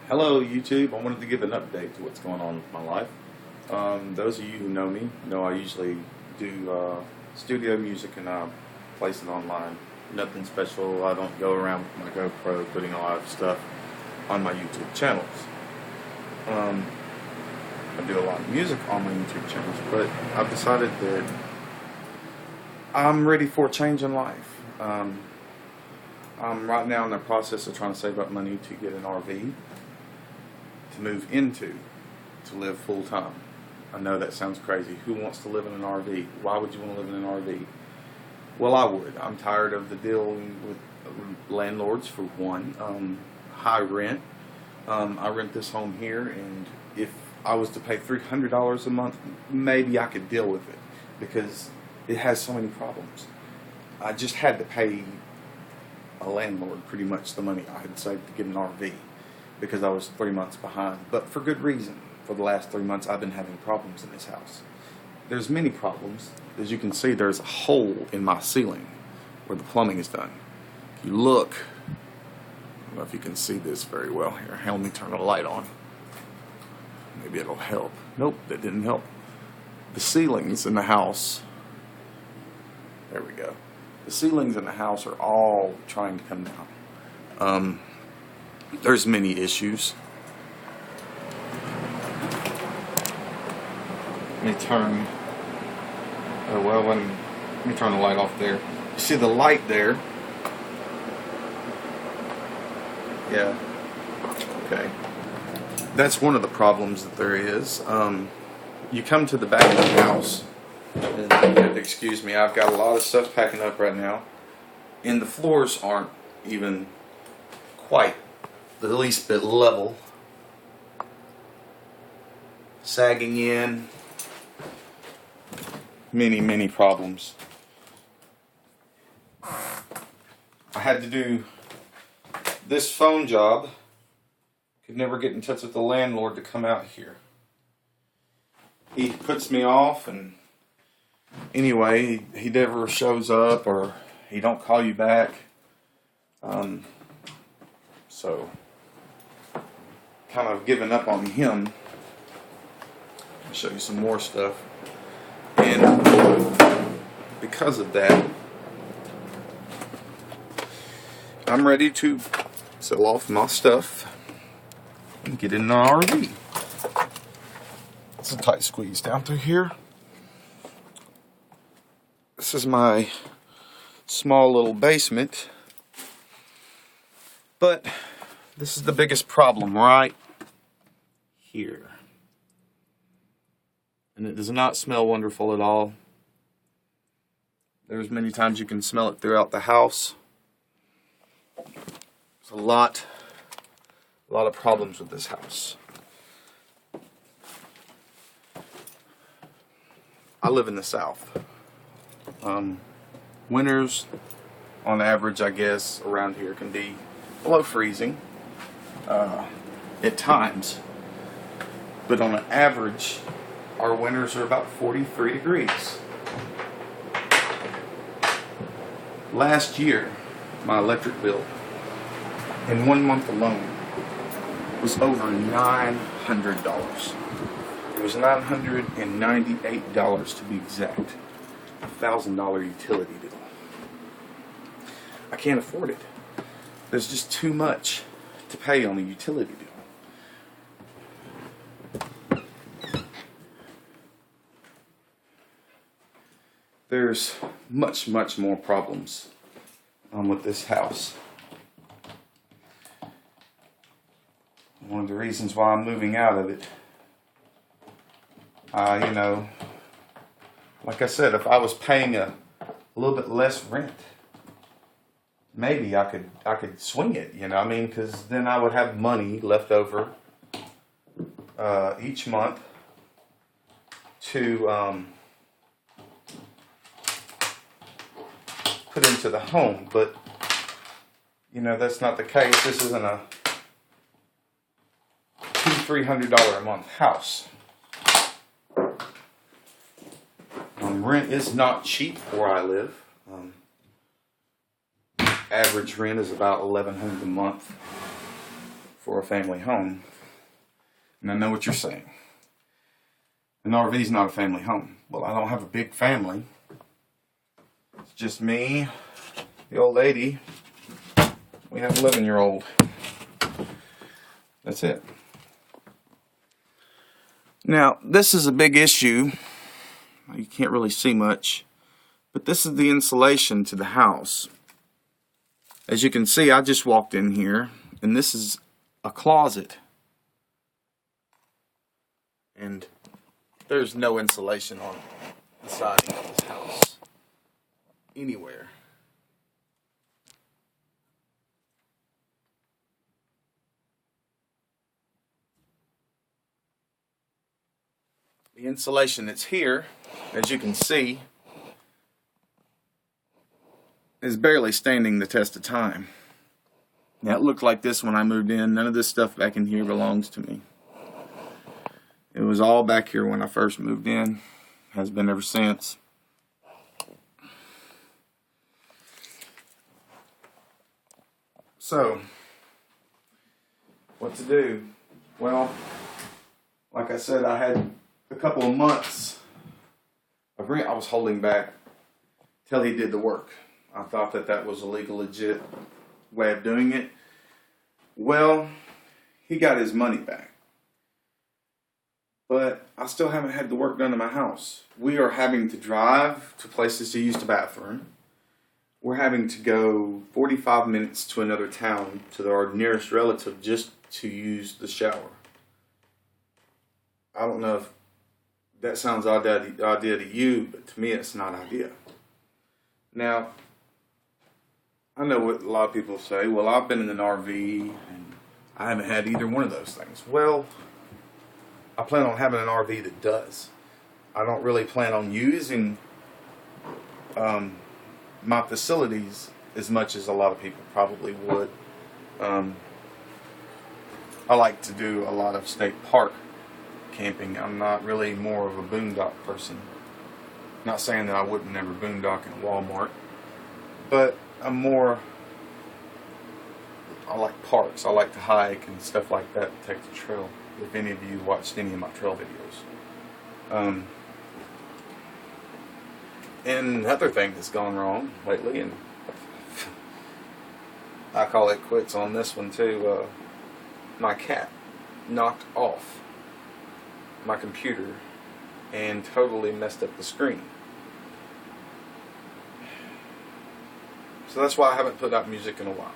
Hello YouTube, I wanted to give an update to what's going on with my life. Those of you who know me know I usually do studio music and I place it online. Nothing special. I don't go around with my GoPro putting a lot of stuff on my YouTube channels. I do a lot of music on my YouTube channels, but I've decided that I'm ready for a change in life. I'm right now in the process of trying to save up money to get an RV to move into, to live full time. I know that sounds crazy. Who wants to live in an RV? Why would you want to live in an RV? Well, I would. I'm tired of the dealing with landlords, for one. High rent. I rent this home here, and if I was to pay $300 a month, maybe I could deal with it, because it has so many problems. I just had to pay a landlord pretty much the money I had saved to get an RV, because I was 3 months behind, but for good reason. For the last 3 months I've been having problems in this house. There's many problems. As you can see, there's a hole in my ceiling where the plumbing is done. If you look, I don't know if you can see this very well here. Let me turn the light on. Maybe it'll help. Nope, that didn't help. The ceilings in the house, there we go. The ceilings in the house are all trying to come down. There's many issues. Let me turn the light off there. You see the light there? Yeah. Okay. That's one of the problems that there is. You come to the back of the house, and, excuse me, I've got a lot of stuff packing up right now, and the floors aren't even quite the least bit level. Sagging in. Many problems. I had to do this phone job. Could never get in touch with the landlord to come out here. He puts me off, and anyway, he never shows up, or he don't call you back. So kind of given up on him. I'll show you some more stuff. And because of that, I'm ready to sell off my stuff and get in an RV. It's a tight squeeze down through here. This is my small little basement, but this is the biggest problem right here. And it does not smell wonderful at all. There's many times you can smell it throughout the house. There's a lot of problems with this house. I live in the South. Winters, on average, I guess, around here can be below freezing at times. But on an average, our winters are about 43 degrees. Last year, my electric bill in 1 month alone was over $900. It was $998 to be exact. $1,000 utility bill. I can't afford it. There's just too much to pay on a utility bill. There's much more problems with this house. One of the reasons why I'm moving out of it, you know, like I said, if I was paying a little bit less rent, maybe I could swing it, you know what I mean? Because then I would have money left over each month to put into the home, but you know, that's not the case. This isn't a $200-300 a month house. Rent is not cheap where I live. Average rent is about $1,100 a month for a family home. And I know what you're saying. An RV is not a family home. Well, I don't have a big family. It's just me, the old lady. We have an 11-year-old. That's it. Now, this is a big issue. You can't really see much. But this is the insulation to the house. As you can see, I just walked in here, and this is a closet. And there's no insulation on the siding of this house. Anywhere. The insulation that's here, as you can see, is barely standing the test of time. Now, it looked like this when I moved in. None of this stuff back in here belongs to me. It was all back here when I first moved in. Has been ever since. So, what to do? Well, like I said, I had a couple of months of rent I was holding back till he did the work. I thought that that was a legal, legit way of doing it. Well, he got his money back. But I still haven't had the work done in my house. We are having to drive to places to use the bathroom. We're having to go 45 minutes to another town to our nearest relative just to use the shower. I don't know if that sounds idea to you, but to me it's not ideal. Now, I know what a lot of people say, well, I've been in an RV and I haven't had either one of those things. Well, I plan on having an RV that does. I don't really plan on using my facilities as much as a lot of people probably would. I like to do a lot of state park camping. I'm not really more of a boondock person. Not saying that I wouldn't never boondock in Walmart, but I like parks. I like to hike and stuff like that, take the trail. If any of you watched any of my trail videos. And another thing that's gone wrong lately, and I call it quits on this one too, my cat knocked off my computer and totally messed up the screen. So that's why I haven't put out music in a while.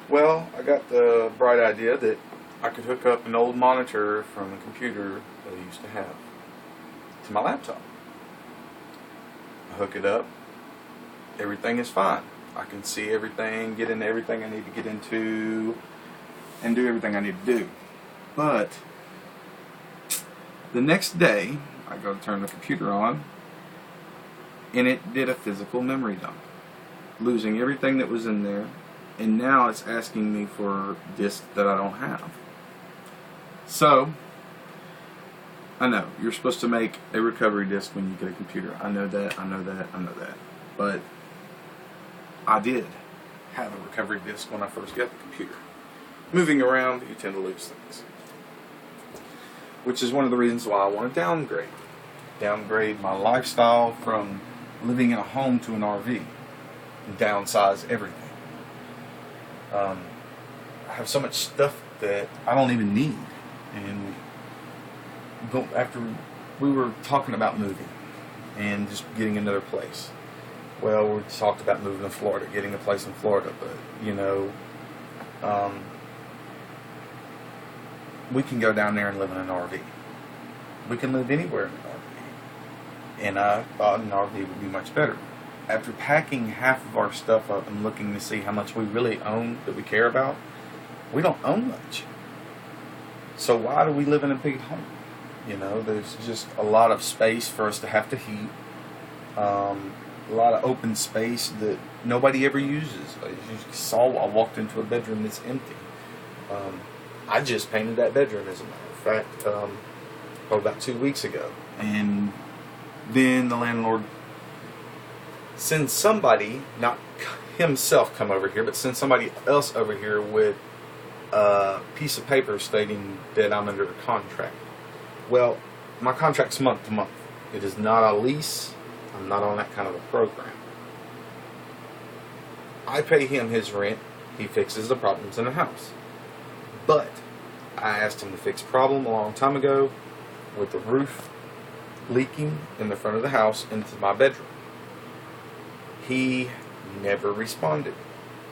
Well, I got the bright idea that I could hook up an old monitor from a computer that I used to have to my laptop. I hook it up. Everything is fine. I can see everything, get into everything I need to get into, and do everything I need to do. But the next day, I go to turn the computer on, and it did a physical memory dump, losing everything that was in there, and now it's asking me for disks that I don't have. So, I know, you're supposed to make a recovery disk when you get a computer. I know that. But I did have a recovery disk when I first got the computer. Moving around, you tend to lose things. Which is one of the reasons why I want to downgrade. Downgrade my lifestyle from living in a home to an RV. And downsize everything. I have so much stuff that I don't even need. And after we were talking about moving and just getting another place. Well, we talked about moving to Florida, getting a place in Florida, but you know, we can go down there and live in an RV. We can live anywhere in an RV. And I thought an RV would be much better. After packing half of our stuff up and looking to see how much we really own that we care about, we don't own much. So why do we live in a big home? You know, there's just a lot of space for us to have to heat. A lot of open space that nobody ever uses. As you saw, I walked into a bedroom that's empty. I just painted that bedroom, as a matter of fact, about 2 weeks ago. And then the landlord sends somebody, not himself come over here, but send somebody else over here with a piece of paper stating that I'm under a contract. Well, my contract's month to month. It is not a lease. I'm not on that kind of a program. I pay him his rent. He fixes the problems in the house. But I asked him to fix a problem a long time ago with the roof leaking in the front of the house into my bedroom. He never responded.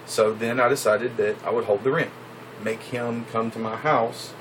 So then I decided that I would hold the rent. Make him come to my house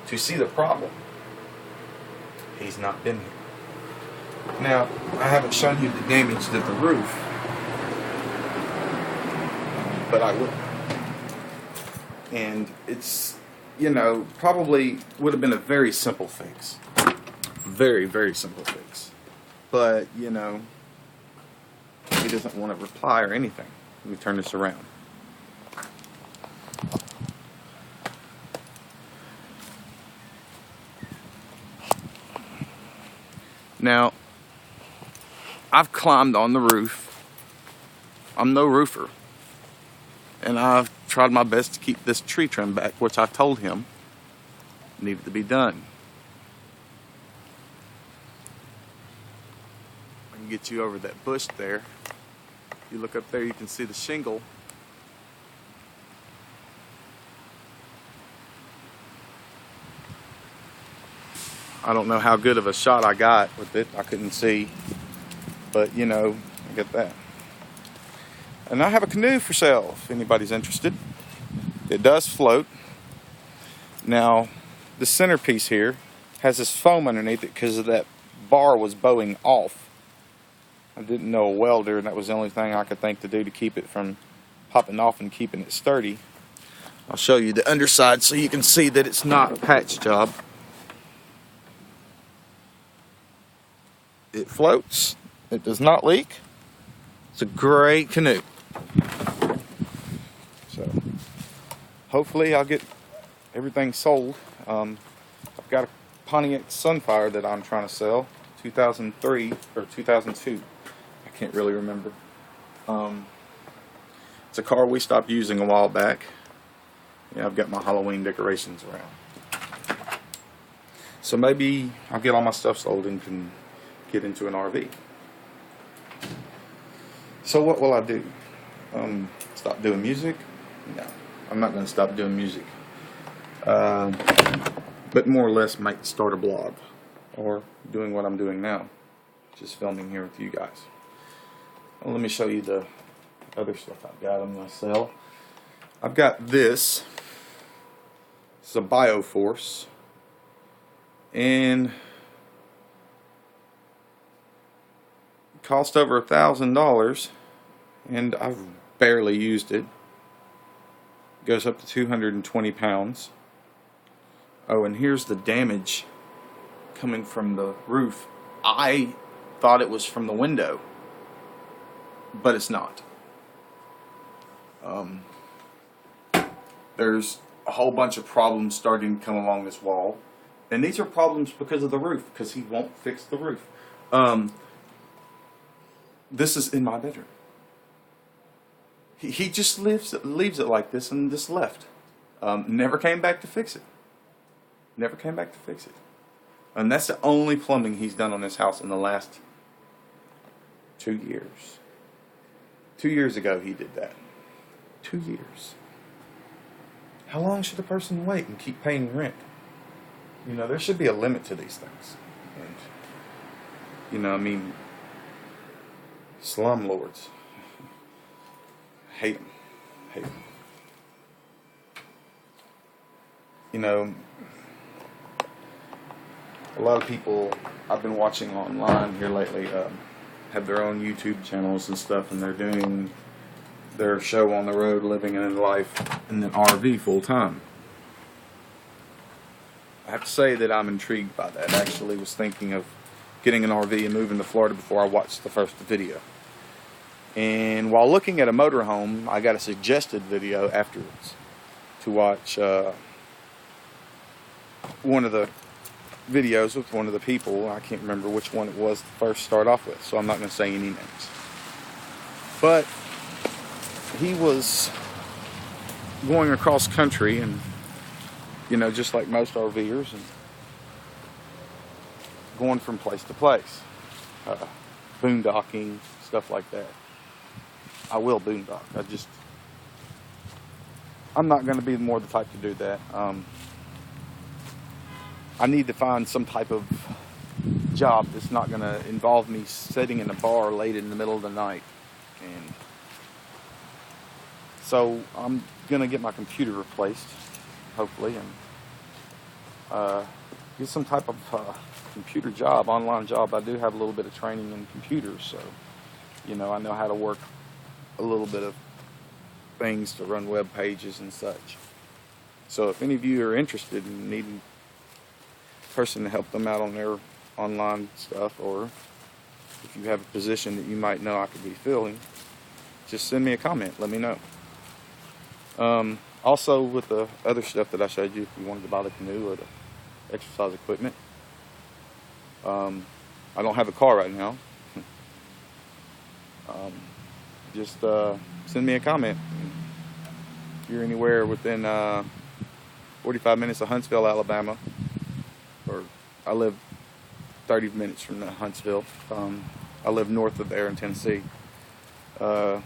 to see the problem. He's not been here. Now, I haven't shown you the damage to the roof, but I will. And it's, you know, probably would have been a very simple fix. Very, very simple fix. But, you know, he doesn't want to reply or anything. Let me turn this around. Now, I've climbed on the roof. I'm no roofer. And I've tried my best to keep this tree trim back, which I told him needed to be done. I can get you over that bush there. If you look up there, you can see the shingle. I don't know how good of a shot I got with it. I couldn't see. But, you know, I get that. And I have a canoe for sale if anybody's interested. It does float. Now, the centerpiece here has this foam underneath it because that bar was bowing off. I didn't know a welder, and that was the only thing I could think to do to keep it from popping off and keeping it sturdy. I'll show you the underside so you can see that it's not a patch job. It floats. It does not leak. It's a great canoe. So, hopefully I'll get everything sold. I've got a Pontiac Sunfire that I'm trying to sell. 2003 or 2002. I can't really remember. It's a car we stopped using a while back. Yeah, I've got my Halloween decorations around. So maybe I'll get all my stuff sold and can get into an RV. So what will I do? Stop doing music? No, I'm not going to stop doing music. But more or less might start a blog, or doing what I'm doing now, just filming here with you guys. Well, let me show you the other stuff I've got I'm going to sell. I've got this. It's a Bioforce, and it cost over $1,000, and I've barely used it. It goes up to 220 pounds. Oh, and here's the damage coming from the roof. I thought it was from the window, but it's not. There's a whole bunch of problems starting to come along this wall, and these are problems because of the roof, because he won't fix the roof. This is in my bedroom. He just leaves it like this and just left. Never came back to fix it. Never came back to fix it. And that's the only plumbing he's done on this house in the last 2 years. 2 years ago he did that. 2 years. How long should a person wait and keep paying rent? You know, there should be a limit to these things. And, you know, I mean, slumlords. Hate them. Hate them. You know, a lot of people I've been watching online here lately have their own YouTube channels and stuff, and they're doing their show on the road, living in life in an RV full time. I have to say that I'm intrigued by that. I actually was thinking of getting an RV and moving to Florida before I watched the first video. And while looking at a motorhome, I got a suggested video afterwards to watch one of the videos with one of the people. I can't remember which one it was to first start off with, so I'm not going to say any names. But he was going across country and you know, just like most RVers, and going from place to place, boondocking, stuff like that. I will boondock. I'm not going to be more the type to do that. I need to find some type of job that's not going to involve me sitting in a bar late in the middle of the night. And so I'm going to get my computer replaced, hopefully, and get some type of computer job, online job. I do have a little bit of training in computers, so, you know, I know how to work a little bit of things to run web pages and such. So if any of you are interested in needing a person to help them out on their online stuff, or if you have a position that you might know I could be filling, just send me a comment, let me know. Also, with the other stuff that I showed you, if you wanted to buy the canoe or the exercise equipment, I don't have a car right now. Just send me a comment. If you're anywhere within 45 minutes of Huntsville, Alabama, or I live 30 minutes from Huntsville. I live north of there in Tennessee. Then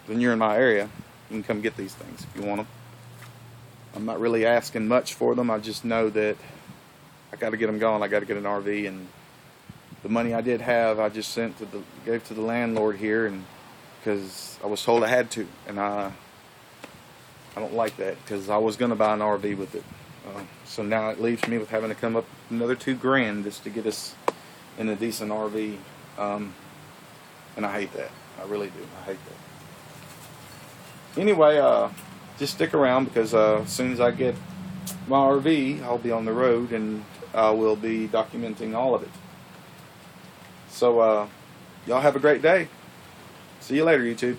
you're in my area. You can come get these things if you want them. I'm not really asking much for them. I just know that I got to get them going. I got to get an RV, and the money I did have, I just gave to the landlord here, and because I was told I had to, and I don't like that, because I was going to buy an RV with it. So now it leaves me with having to come up another $2,000 just to get us in a decent RV, and I hate that. I really do. I hate that. Anyway, just stick around, because as soon as I get my RV, I'll be on the road, and I will be documenting all of it. So y'all have a great day. See you later, YouTube.